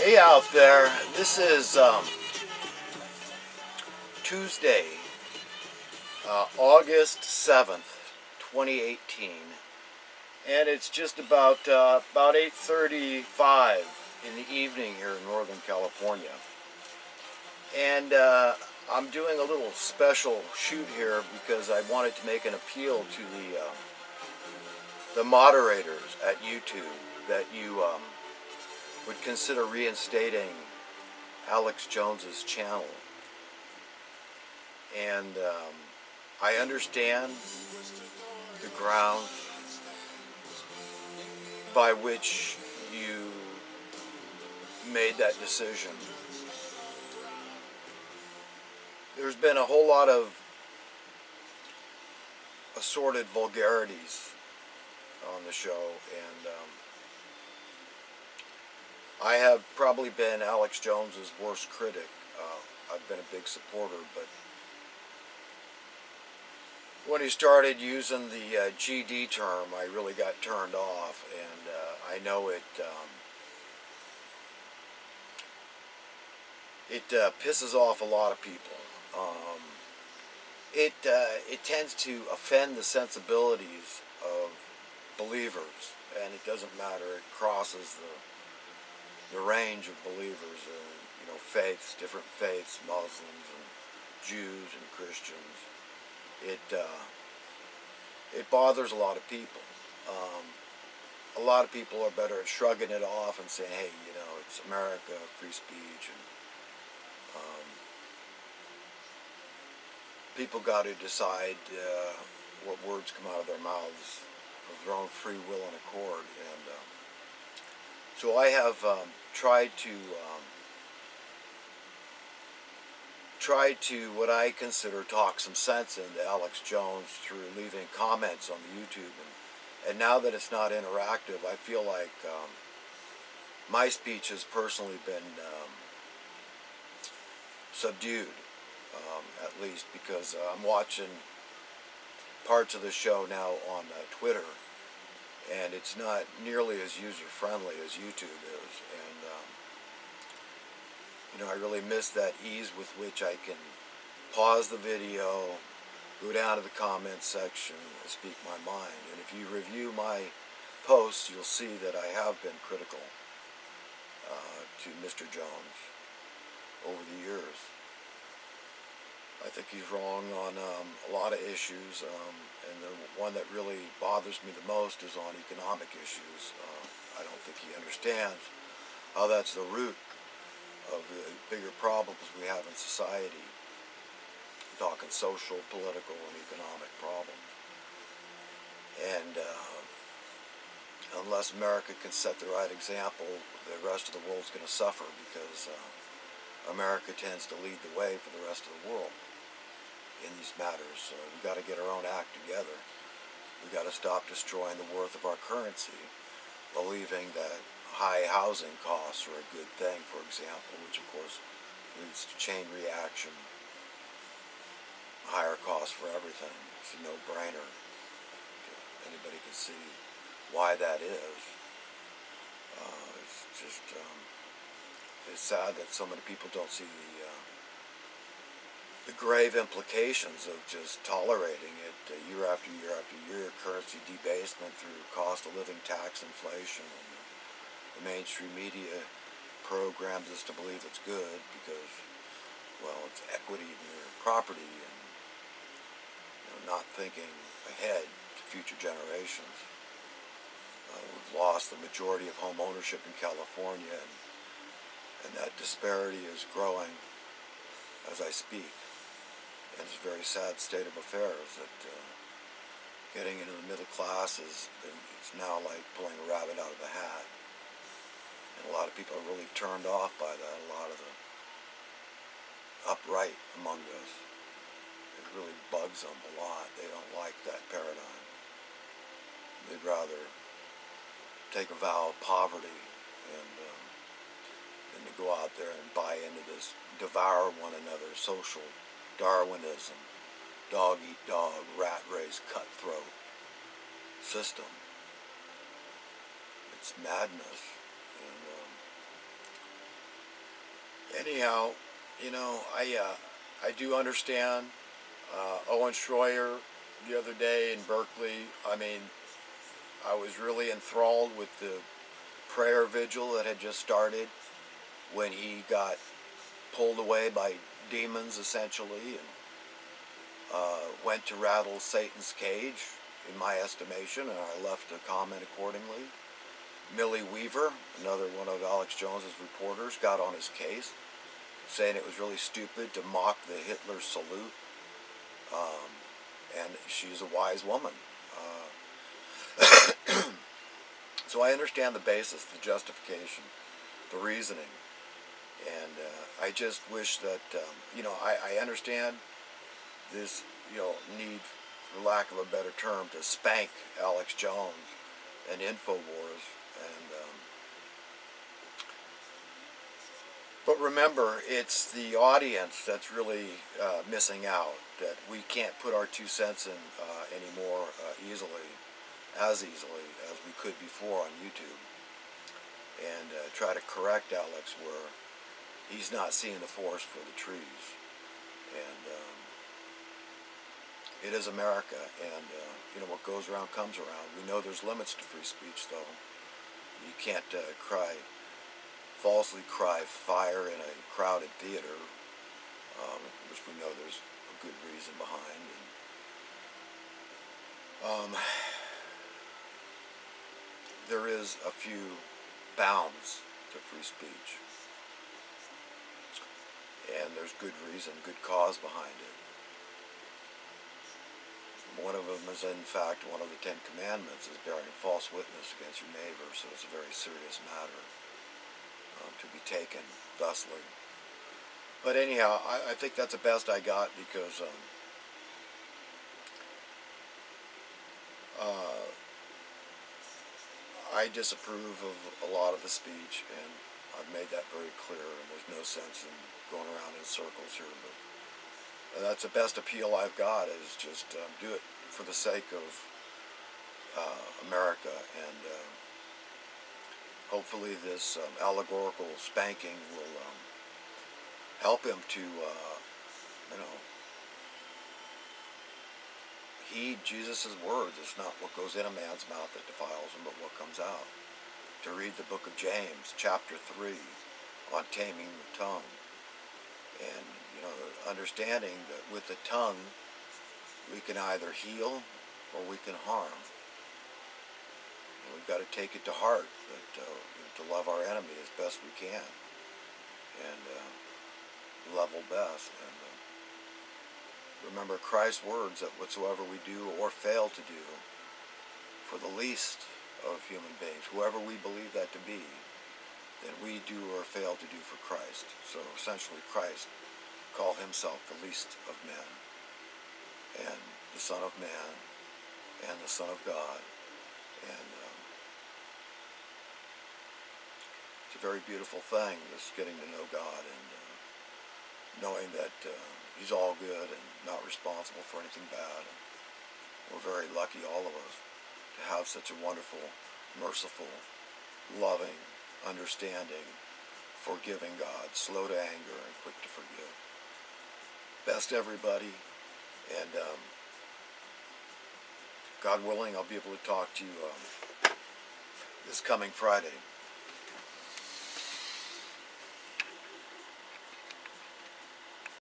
Hey out there, this is Tuesday, August 7th, 2018, and it's just about 8:35 in the evening here in Northern California. And I'm doing a little special shoot here because I wanted to make an appeal to the moderators at YouTube that you would consider reinstating Alex Jones's channel. And I understand the ground by which you made that decision. There's been a whole lot of assorted vulgarities on the show, and I have probably been Alex Jones's worst critic. I've been a big supporter, but when he started using the GD term, I really got turned off, and I know it pisses off a lot of people. It tends to offend the sensibilities of believers, and it doesn't matter. It crosses the range of believers, faiths, different faiths, Muslims and Jews and Christians. It bothers a lot of people. A lot of people are better at shrugging it off and saying, hey, it's America, free speech, and people got to decide what words come out of their mouths of their own free will and accord. And so I have tried to what I consider talk some sense into Alex Jones through leaving comments on the YouTube, and now that it's not interactive, I feel like my speech has personally been subdued, at least because I'm watching parts of the show now on Twitter, and it's not nearly as user-friendly as YouTube is, and I really miss that ease with which I can pause the video, go down to the comments section, and speak my mind. And if you review my posts, you'll see that I have been critical to Mr. Jones over the years. I think he's wrong on a lot of issues, and the one that really bothers me the most is on economic issues. I don't think he understands how that's the root of the bigger problems we have in society. I'm talking social, political, and economic problems. And unless America can set the right example, the rest of the world's going to suffer, because America tends to lead the way for the rest of the world in these matters. So we've got to get our own act together. We've got to stop destroying the worth of our currency, believing that high housing costs are a good thing, for example, which of course leads to chain reaction, higher costs for everything. It's a no-brainer. Anybody can see why that is. It's just it's sad that so many people don't see the grave implications of just tolerating it year after year after year. Currency debasement through cost of living, tax inflation, and the mainstream media programs us to believe it's good because, well, it's equity in your property, and not thinking ahead to future generations. We've lost the majority of home ownership in California, and that disparity is growing as I speak. And it's a very sad state of affairs that getting into the middle class it's now like pulling a rabbit out of the hat. And a lot of people are really turned off by that. A lot of the upright among us, it really bugs them a lot. They don't like that paradigm. They'd rather take a vow of poverty and than to go out there and buy into this devour one another social Darwinism, dog eat dog, rat race, cutthroat system. It's madness. And anyhow, I do understand Owen Schroyer the other day in Berkeley. I mean, I was really enthralled with the prayer vigil that had just started when he got pulled away by demons, essentially, and went to rattle Satan's cage, in my estimation, and I left a comment accordingly. Millie Weaver, another one of Alex Jones's reporters, got on his case, saying it was really stupid to mock the Hitler salute, and she's a wise woman. So I understand the basis, the justification, the reasoning, and I just wish that, I understand this, need, for lack of a better term, to spank Alex Jones and InfoWars, and but remember, it's the audience that's really missing out, that we can't put our 2 cents in anymore as easily as we could before on YouTube, and try to correct Alex where he's not seeing the forest for the trees. And it is America, and what goes around comes around. We know there's limits to free speech, though. You can't falsely cry fire in a crowded theater, which we know there's a good reason behind. And, there is a few bounds to free speech, and there's good reason, good cause behind it. One of them is, in fact, one of the 10 Commandments is bearing false witness against your neighbor, so it's a very serious matter to be taken thusly. But anyhow, I think that's the best I got, because I disapprove of a lot of the speech, and I've made that very clear, and there's no sense in going around in circles here, but that's the best appeal I've got, is just do it for the sake of America, and hopefully this allegorical spanking will help him to, heed Jesus' words. It's not what goes in a man's mouth that defiles him, but what comes out. To read the book of James, chapter 3, on taming the tongue. And, understanding that with the tongue, we can either heal or we can harm. And we've got to take it to heart, that to love our enemy as best we can, and level best. And remember Christ's words, that whatsoever we do or fail to do for the least of human beings, whoever we believe that to be, then we do or fail to do for Christ. So essentially Christ called himself the least of men, and the Son of Man, and the Son of God. And it's a very beautiful thing, this getting to know God, and knowing that he's all good and not responsible for anything bad. And we're very lucky, all of us, to have such a wonderful, merciful, loving, understanding, forgiving God, slow to anger and quick to forgive. Best everybody, and God willing, I'll be able to talk to you this coming Friday.